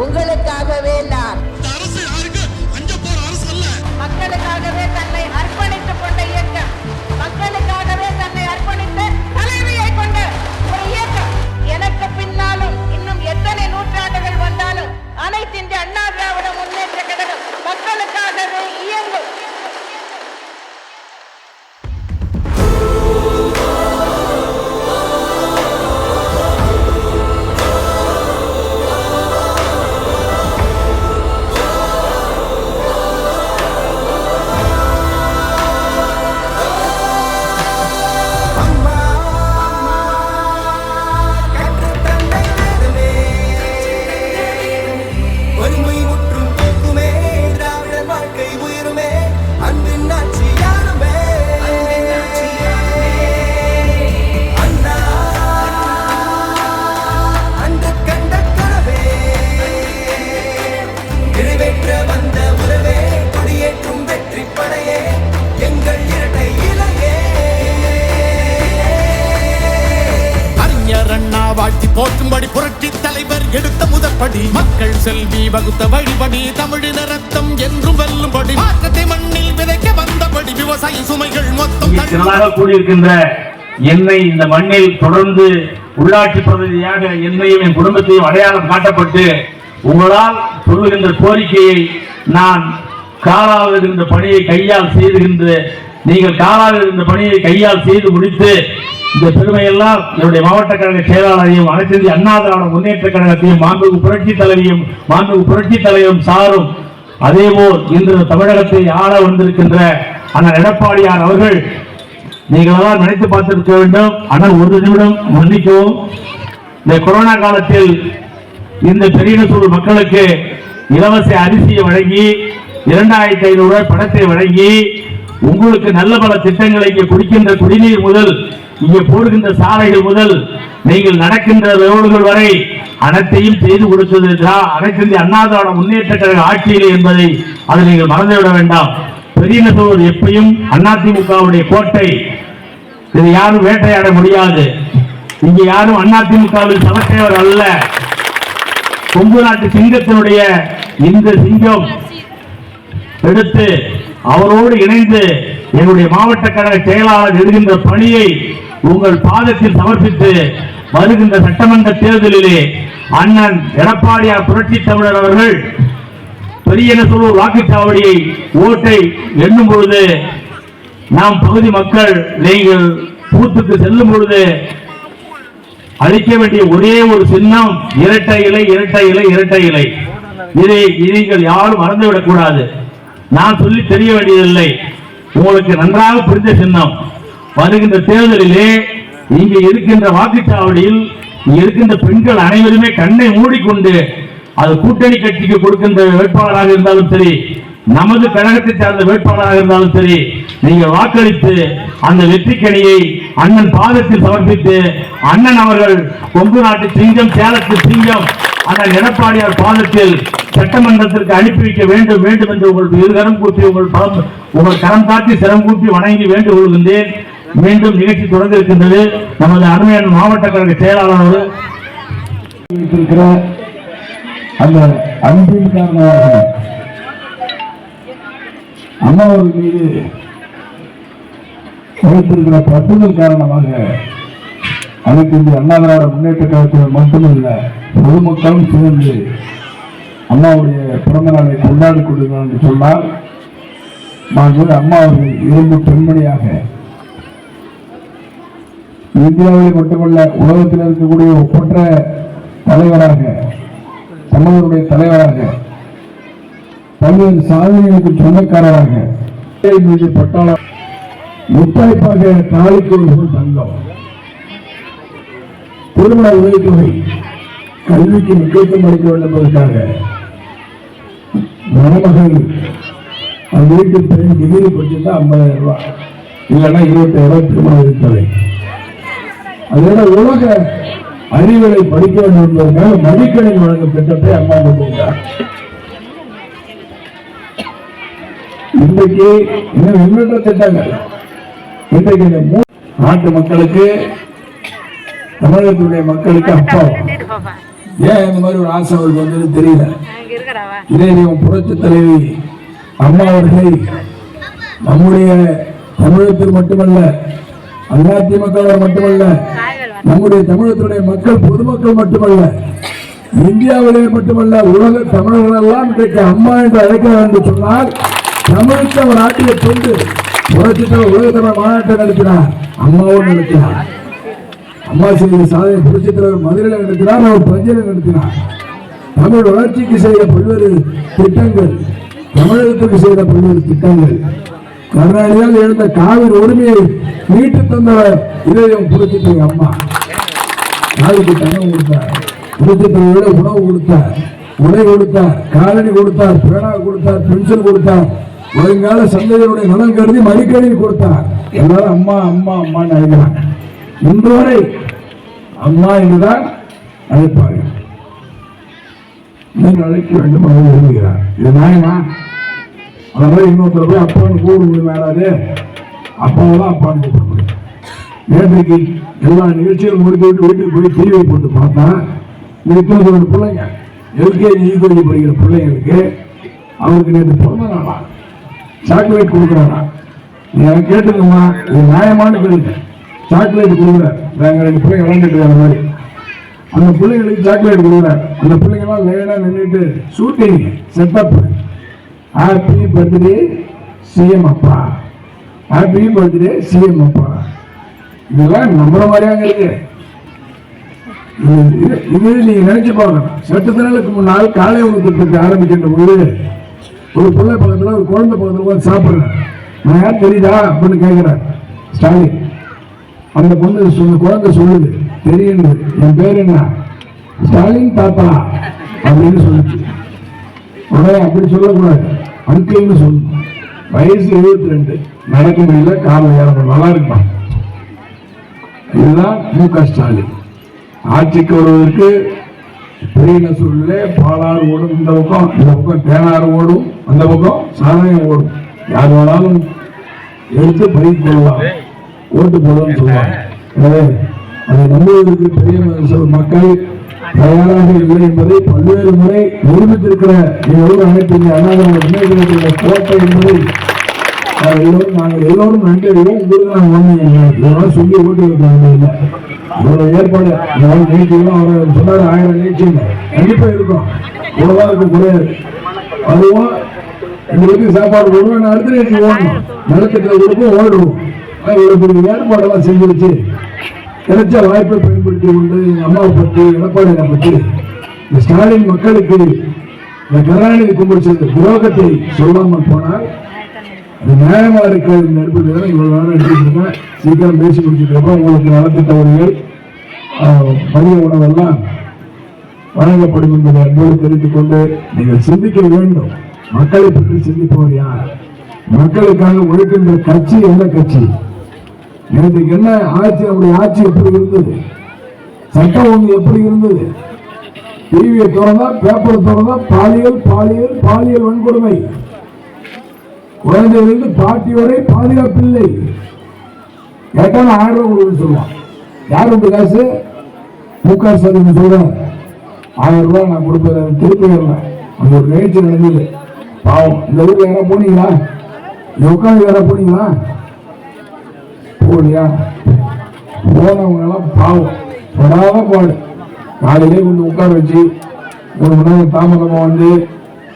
உங்களுக்காகவே நான். மக்களுக்காகவே தன்னை அர்ப்பணித்துக் கொண்ட இயக்கம், மக்களுக்காகவே தன்னை அர்ப்பணித்த தலைமையை கொண்ட ஒரு இயக்கம். எனக்கு பின்னாலும் இன்னும் எத்தனை நூற்றாண்டுகள் வந்தாலும் அனைத்து இந்திய அண்ணா திராவிட முன்னேற்ற கழகம் மக்களுக்காகவே இயங்கும். போற்றும்படி புரட்சி தலைவர் எடுத்த முதற்படி, மக்கள் செல்வி வகுத்த வழிபடி, தமிழின ரத்தம் என்றும் வெல்லும்படி, மாற்றத்தை மண்ணில் விதைக்க வந்தபடி, விவசாய சுமைகள் மொத்தம் கூடியிருக்கின்ற என்னை இந்த மண்ணில் தொடர்ந்து உள்ளாட்சி பிரதிநிதியாக என்னையும் என் குடும்பத்தையும் அடையாளம் காட்டப்பட்டு உங்களால் சொல்லுகின்ற கோரிக்கையை நான் காலாவில் இருந்த பணியை கையால் செய்துகின்ற நீங்கள் காலாவில் இருந்த பணியை கையால் செய்து முடித்து இந்த பெருமையெல்லாம் என்னுடைய மாவட்ட கழக செயலாளரையும் அனைத்து இந்திய அண்ணா திராவிட முன்னேற்ற கழகத்தையும் மாண்புமிகு புரட்சி தலைவியும் மாண்புமிகு புரட்சி தலைவரும் சாரும், அதேபோல் இன்று தமிழகத்தை ஆள வந்திருக்கின்ற அண்ணன் எடப்பாடியார் அவர்கள், நீங்களெல்லாம் நினைத்து பார்த்திருக்க வேண்டும். ஆனால் ஒரு நிமிடம் மன்னிக்கவும், இந்த கொரோனா காலத்தில் இந்த பெரியநசூர் மக்களுக்கு இலவச அரிசியை வழங்கி 2500 ரூபாய் பணத்தை வழங்கி உங்களுக்கு நல்ல பல திட்டங்களை இங்கே குடிக்கின்ற குடிநீர் முதல் இங்கே போடுகின்ற சாலைகள் முதல் நீங்கள் நடக்கின்ற ரோடுகள் வரை அனைத்தையும் செய்து கொடுத்தது அனைத்து இந்திய அண்ணா திராவிட முன்னேற்ற கழக ஆட்சியிலே என்பதை அதை நீங்கள் மறந்துவிட வேண்டாம். பெரியநசூர் எப்பயும் அதிமுகவுடைய கோட்டை, இதை யாரும் வேட்டையாட முடியாது. இங்கே யாரும் அதிமுகவில் சமத்தேவர் அல்ல. கொங்கு நாட்டு சிங்கத்தினுடைய இந்த சிங்கம் எடுத்து அவரோடு இணைந்து என்னுடைய மாவட்ட கழக செயலாளர் எடுக்கின்ற பணியை உங்கள் பாதத்தில் சமர்ப்பித்து வருகின்ற சட்டமன்ற தேர்தலிலே அண்ணன் எடப்பாடியார் புரட்சி தமிழர் அவர்கள் பெரியநசூர் வாக்குச்சாவடியை ஓட்டை எண்ணும் பொழுது நாம் பகுதி மக்கள் நீங்கள் பூத்துக்கு செல்லும் பொழுது அளிக்க வேண்டிய ஒரே ஒரு சின்னம் இரட்டை இலை, இரட்டை இலை, இரட்டை இலை. இதை நீங்கள் யாரும் மறந்துவிடக் கூடாது. நான் சொல்லி தெரிய வேண்டியதில்லை, உங்களுக்கு நன்றாக புரிந்த சின்னம். வருகின்ற தேர்தலிலே இங்கே இருக்கின்ற வாக்குச்சாவடியில் இருக்கின்ற பெண்கள் அனைவருமே கண்ணை மூடிக்கொண்டு அது கூட்டணி கட்சிக்கு கொடுக்கின்ற வேட்பாளராக இருந்தாலும் சரி, நமது கழகத்தை சார்ந்த வேட்பாளராக இருந்தாலும் சரி, நீங்கள் வாக்களித்து அந்த வெற்றிக்கணியை அண்ணன் பாதத்தில் சமர்ப்பித்து அண்ணன் அவர்கள் கொங்கு நாட்டு சிங்கம், சேலத்து சிங்கம் அண்ணன் எடப்பாடியார் பாதத்தில் சட்டமன்றத்திற்கு அனுப்பி வைக்க வேண்டும் வேண்டும் என்று உங்கள் இருகரம் கூட்டி உங்கள் கரம் காட்டி சிரம் கூட்டி வணங்கி வேண்டுக் கொள்கின்றேன். மீண்டும் நிகழ்ச்சி தொடங்க இருக்கின்றது. நமது அருமையான மாவட்ட கழக செயலாளர் அந்த அன்பின் காரணமாக அம்மாவர்கள் மீது வைத்திருக்கிற பற்றுதல் காரணமாக அனைத்து இந்திய அண்ணா திராவிட முன்னேற்ற கழகத்தில் மட்டுமல்ல பொதுமக்களும் சேர்ந்து அம்மாவுடைய பிறந்த நாளை கொண்டாடி கொள்கிறார் என்று சொன்னால் அம்மா அவர்கள் இரும்பு பெண்மணியாக இந்தியாவில் மட்டுமல்ல உலகத்தில் இருக்கக்கூடிய ஒப்பற்ற தலைவராக, தமிழருடைய தலைவராக, பல்வேறு சாதனைகளுக்கு சொந்தக்காரராக மீது பட்டாளர் முத்தாய்ப்பாக தாலிக்கு ஒரு தங்கம், திருமண உதவித்தொகை, கல்விக்கு முக்கியத்துவம் அளிக்க வேண்டும் என்பதற்காக மணமகள் அந்த வீட்டு பெண் டிகிரி படிச்சுட்டா 50,000 ரூபாய், இல்லைன்னா 27,000 திருமண உதவித்தொகை. அதோட உலக அறிவுகளை படிக்க வேண்டும் என்பதற்காக மடிக்கணினி வழங்கும் திட்டத்தை அம்மா கொண்டிருக்கிறார். இன்றைக்கு இன்னும் எண்ணற்ற திட்டங்கள் இன்றைக்கு நாட்டு மக்களுக்கு, தமிழகத்துடைய மக்களுக்கு அப்பா ஏன் இந்த மாதிரி ஒரு ஆசை அவருக்கு வந்தது தெரியல. இதே புரட்சி தலைவி அம்மா அவர்களை நம்முடைய தமிழகத்தில் மட்டுமல்ல, அதிமுக மட்டுமல்ல, நம்முடைய தமிழகத்துடைய மக்கள் பொதுமக்கள் மட்டுமல்ல, இந்தியாவிலே மட்டுமல்ல, உலக தமிழர்கள் எல்லாம் இன்றைக்கு அம்மா என்று அழைக்கிறார் என்று சொன்னால் தமிழுக்கு அவர் ஆற்றிய தொண்டு. புரட்சி தலைவர் உலக தமிழ் மாநாட்டை நடத்தினார், அம்மாவும் நடத்தினார். அம்மா செய்த சாதனை புரட்சி தலைவர் மதுரையில் நடத்தினார், அவர் பஞ்சையில் நடத்தினார். தமிழ் வளர்ச்சிக்கு செய்த பல்வேறு திட்டங்கள், தமிழகத்துக்கு செய்த பல்வேறு திட்டங்கள், கர்நாடகாவில் எழுந்த காவிரி உரிமையை மீட்டு தந்தவர் இதயம் புரட்சி தலைவர் அம்மா. நாளுக்கு தனம் கொடுத்தார், புரட்சி தலைவரோட உணவு கொடுத்தார், உடை கொடுத்தார், காலணி கொடுத்தார், பேனா கொடுத்தார், பென்சில் கொடுத்தார், வருங்கால சந்ததியுடைய நலன் கருதி மடிக்கணி கொடுத்தார். எல்லாரும் அம்மா அம்மா அம்மான்னு அழைக்கிறாங்க. இன்று வரை அம்மா என்றுதான் அழைப்பார்கள். நீங்கள் அழைக்க வேண்டும் என்று விரும்புகிறார். இது நியாயமா? அதனால இன்னொருத்தர் போய் அப்பான்னு கூப்பிட மேலாது, அப்பாவெல்லாம் அப்பான்னு கூப்பிட முடியும். நேற்றைக்கு எல்லா நிகழ்ச்சிகளும் முடித்து விட்டு வீட்டுக்கு போய் டிவி போட்டு பார்த்தா, இதுக்கு ஒரு பிள்ளைங்க எல்கேஜி யூகேஜி படிக்கிற பிள்ளைங்களுக்கு அவருக்கு நேற்று பிறந்த நாளா சாக்லேட் கொடுக்குறாரா? நீங்க கேட்டுக்கோமா, இது நியாயமான கேளுங்க. சாக்லேட் கொடுக்குறாரு, நாங்கள் 2 பிள்ளைங்க விளையாண்டுட்டு வர மாதிரி அந்த பிள்ளைங்களுக்கு சாக்லேட் கொடுக்குறாரு. அந்த பிள்ளைங்கெல்லாம் லைனா நின்றுட்டு shooting setup, happy birthday CM அப்பா, ஹாப்பி பர்த்டே சிஎம் அப்பா. இதெல்லாம் நம்புற மாதிரியாங்க இருக்கு. இது நீங்க நினைச்சு பார்க்கணும். சற்று நாளுக்கு முன்னால் காலை உணவு திட்டத்தை ஆரம்பிக்கின்ற பொழுது ஒரு பிள்ளை பக்கத்துல ஒரு குழந்தை பக்கத்துல வந்து சாப்பிடுறேன், நான் யார் தெரியுதா அப்படின்னு கேட்கிறேன் ஸ்டாலின். அந்த பொண்ணு குழந்தை சொல்லுது, தெரியும், என் பேர் என்ன, ஸ்டாலின் தாத்தா அப்படின்னு சொல்லிச்சு. உடனே அப்படி சொல்லக்கூடாது, அங்கிள்னு சொல்லணும். வயசு 72, நடக்க முடியல, காலம் ஏற நல்லா இருப்பான். இதுதான் மு.க. ஸ்டாலின். ஆட்சிக்கு வருவதற்கு பெரிய சூழ்நிலை பாலாறு ஓடும், இந்த பக்கம் தேனாறு ஓடும், அந்த பக்கம் சாராயம் ஓடும். யார் வேணாலும் எடுத்து பயிர் கொள்ளலாம், ஓட்டு போடலாம் சொல்லுவாங்க. எனவே அதை நம்புவதற்கு பெரிய மக்கள் தயாராக இல்லை என்பதை பல்வேறு முறை நிரூபித்திருக்கிற அனைத்து அண்ணாதிமுக கோட்டை என்பதை நாங்கள் எல்லோரும் நன்றி அறிவோம். உங்களுக்கு நாங்கள் ஒண்ணு சொல்லி ஓட்டு வைக்க இல்லை. இவ்வளவு ஏற்பாடு நிகழ்ச்சிகளும் அவர் சொன்னார், 1000 நிகழ்ச்சி கண்டிப்பா இருக்கும், இவ்வளவுதான் இருக்க கூடாது. அதுவும் எங்களுக்கு சாப்பாடு கொடுவோம், அடுத்த நிகழ்ச்சி ஓடணும், நலத்திட்ட கொடுப்போம், ஓடுவோம். இவ்வளவு பெரிய ஏற்பாடெல்லாம் செஞ்சு வச்சு கிடைச்ச வாய்ப்பை பயன்படுத்தி கொண்டு அம்மாவை பற்றி, எடப்பாடியை பற்றி, இந்த ஸ்டாலின் மக்களுக்கு இந்த கருணாநிதி கும்பிட்டு துரோகத்தை சொல்லாமல் போனால் அது நியாயமா இருக்கிறது நெருப்புதான் இவ்வளவு நேரம் எடுத்துருக்கேன். சீக்கிரம் பேசி முடிச்சுட்டு உங்களுக்கு நலத்திட்ட உதவிகள், மதிய உணவெல்லாம் வழங்கப்படும் என்பதை அன்போடு தெரிந்து கொண்டு நீங்கள் சிந்திக்க வேண்டும். மக்களை பற்றி சிந்திப்பவர் யார்? மக்களுக்காக உழைக்கின்ற கட்சி எந்த கட்சி? எனக்கு என்ன ஆட்சி, நம்முடைய ஆட்சி எப்படி இருந்தது, சட்டம் ஒன்று எப்படி இருந்தது? டிவியை திறந்தா, பேப்பரை திறந்தா பாலியல் பாலியல் பாலியல் வன்கொடுமை, குழந்தைகளிலிருந்து பாட்டி வரை பாதுகாப்பில்லை. கேட்டாலும் 1000 ரூபாய் கொடுன்னு சொல்லுவான். யார் உங்க காசு? மு.க. ஸ்டாலின் சொல்றார், 1000 ரூபாய் நான் கொடுப்பேன், திருப்பி வரல. அந்த ஒரு நிகழ்ச்சி நடந்தது. பாவம், இந்த ஊர்ல யாரா போனீங்களா? இந்த உட்காந்து யாரா போனீங்களா? போலியா? போனவங்க எல்லாம் பாவம், படாத பாடு. காலையிலே கொஞ்சம் உட்கார வச்சு 1 மணி நேரம் தாமதமா வந்து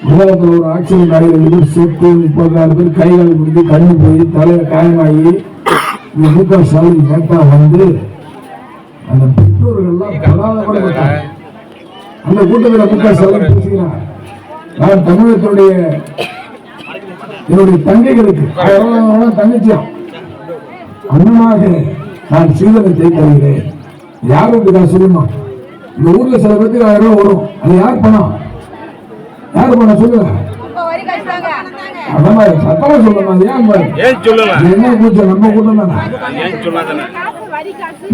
உலகத்தில் ஒரு ஆக்சிடென்ட் ஆகி 2 பேர் செத்து, 34 பேர் கைகால் முடிஞ்சு கண்ணு போய் தலையில காயமாகி மு.க. ஸ்டாலின் நேட்டா வந்து அந்த பெற்றோர்கள்லாம் படாத பாடுபட்டாங்க. அந்த கூட்டத்தில் மு.க. ஸ்டாலின் பேசுகிறார், நான் தமிழகத்துடைய என்னுடைய தங்கைகளுக்கு தங்கச்சியம் அண்ணமாக நான் சீதனத்தை தருகிறேன். யாருக்கு சொல்லுமா? இந்த ஊர்ல சில பேருக்கு 1000 ரூபாய் வரும், அது யார் பணம்? யாரு பண்ண சொல்லுங்க, சத்தமா சொல்லணும். என்ன கூச்சம்? நம்ம கூட்டம் தானே,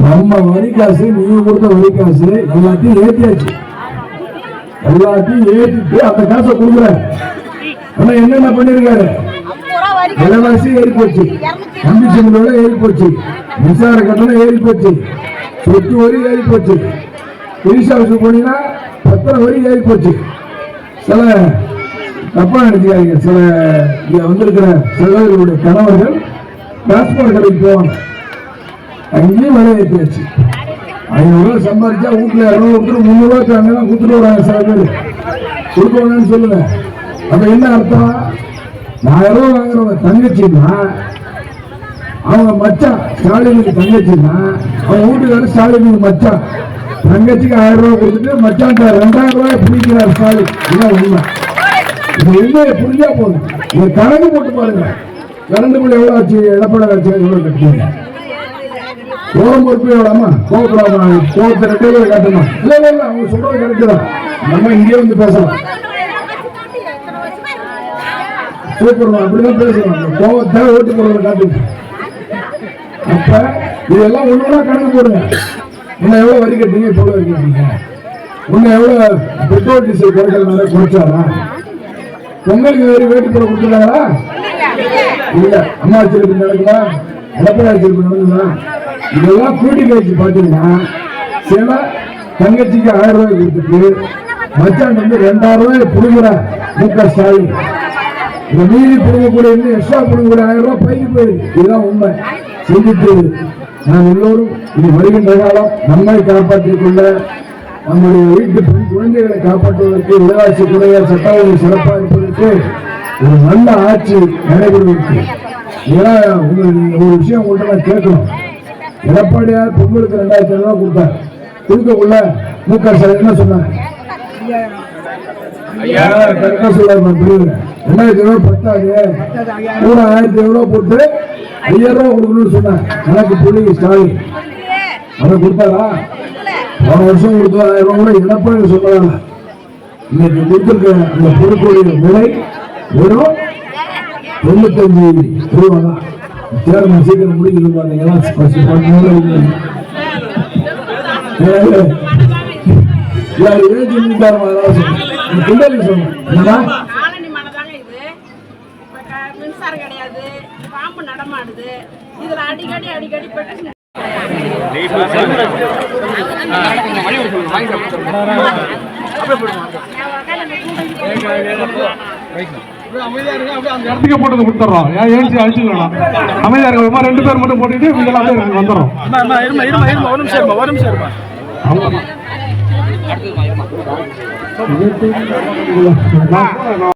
நம்ம வரி காசு, நீங்க கொடுத்த வரி காசு எல்லாத்தையும் ஏற்றியாச்சு. எல்லாத்தையும் ஏற்றிட்டு அந்த காசை கொடுக்குற. ஆனா என்னென்ன பண்ணிருக்காரு? விலைவாசி ஏறி போச்சு, கமிஷன் விலை ஏறி போச்சு, மின்சார கட்டணம் ஏறி போச்சு, சொத்து வரி ஏறி போச்சு. போனீங்கன்னா அத்தனை வரி ஏறி போச்சு. சில தப்பா நினைச்சுக்காதீங்க, சில இங்க வந்திருக்கிற சகோதரர்களுடைய கணவர்கள் டிரான்ஸ்போர்ட் கடைக்கு போவாங்க, அங்கேயும் விலை ஏற்றியாச்சு. 500 ரூபாய் சம்பாதிச்சா வீட்டுல 200 கொடுத்துட்டு 300 ரூபாய்க்கு அங்கெல்லாம் கொடுத்துட்டு வராங்க. சில பேர் கொடுக்க வேணும்னு சொல்லுங்க. அப்ப என்ன அர்த்தம்? 1000 ரூபாய் வாங்குறவங்க தங்கச்சின்னா அவங்க மச்சான் ஸ்டாலினுக்கு தங்கச்சின்னா அவங்க வீட்டுக்காரர் ஸ்டாலினுக்கு மச்சான். தங்கச்சிக்கு 1000 ரூபாய் கொடுத்துட்டு மச்சான் 2000 ரூபாய் பிடிக்கிறார் ஸ்டாலின். இதுதான் உண்மை. இந்த உண்மையை புரிஞ்சா போதும். இந்த கணக்கு போட்டு பாருங்க. கரண்ட் பில் எவ்வளவு ஆச்சு, எடப்பாடி ஆச்சு எவ்வளவு கட்டுறீங்க? கோபம் பொறுப்பு எவ்வளோமா? கோபப்படாம கோபத்தை 2 பேர் காட்டுமா? இல்ல இல்ல இல்ல, அவங்க சொல்றது கரெக்ட் தான். நம்ம இங்கே வந்து பேசலாம், சூப்பர் அப்படிதான் பேசலாம். கோபத்தை ஓட்டு போடுறத காட்டுங்க. அப்ப இதெல்லாம் ஒண்ணுனா கணக்கு போடுங்க. இன்னும் எவ்வளவு வரி கட்டுறீங்க, இப்போ வரி கட்டுறீங்க? இன்னும் எவ்வளவு பெட்ரோல் டீசல் குறைக்கிறதுனால குறைச்சாரா? பொங்கலுக்கு வேட்டி போட கொடுத்துருக்காங்களா? இல்ல. அம்மா வச்சிருப்பு நடக்குதா? எடப்பாடி வச்சிருப்பு நடக்குதா? இதெல்லாம் கூட்டி கழிச்சு பாத்தீங்கன்னா சில தங்கச்சிக்கு 1000 ரூபாய் கொடுத்துட்டு மச்சான் வந்து 2000 ரூபாய் புடுங்குற முக ஸ்டாலின். இந்த மீறி புடுங்கக்கூடிய எக்ஸ்ட்ரா புடுங்கக்கூடிய 1000 ரூபாய் பைக்கு போயிருக்கு. இதுதான் உண்மை. சிந்தித்து நாம் எல்லோரும் இது வருகின்ற காலம் நம்மை காப்பாற்றிக் கொள்ள, நம்முடைய வீட்டு பெண் குழந்தைகளை காப்பாற்றுவதற்கு, விலைவாசி குறைய, சட்ட ஒழுங்கு சிறப்பாக இருப்பதற்கு ஒரு நல்ல ஆட்சி நடைபெறுவதற்கு ஒரு விஷயம் உங்கள்கிட்ட நான் கேட்கணும். எடப்பாடியார் பொங்கலுக்கு 2000 ரூபாய் கொடுத்தார். கொடுக்கக்குள்ள முக ஸ்டாலின் என்ன சொன்னாங்க? கரெக்டா சொல்லாரு. 2000 ரூபாய் பத்தாது, கூட 1000 ரூபாய் போட்டு 5000 ரூபாய் கொடுக்கணும்னு சொன்னாங்க. எனக்கு புள்ளி ஸ்டாலின் அதை கொடுத்தாரா? போன வருஷம் கொடுத்தா 1000 ரூபாய் கூட எடப்பாடி சொன்னாங்க. இன்னைக்கு கொடுத்திருக்க அந்த பொருட்களுடைய விலை வெறும் 95 ரூபாய் தான். சேர்மன் சீக்கிரம் முடிக்கிறது பாத்தீங்கன்னா மின்சாரம் கிடையாது, பாம்பு நடமாடுது, இதுல அடிக்கடி இடத்துக்கு போட்டு கொடுத்துறோம். ஏன் அழிச்சுக்கலாம், அமைதியா இருக்க 2 பேர் மட்டும் போட்டுட்டு இதெல்லாம் வந்துடும். ஒரு நிமிஷம்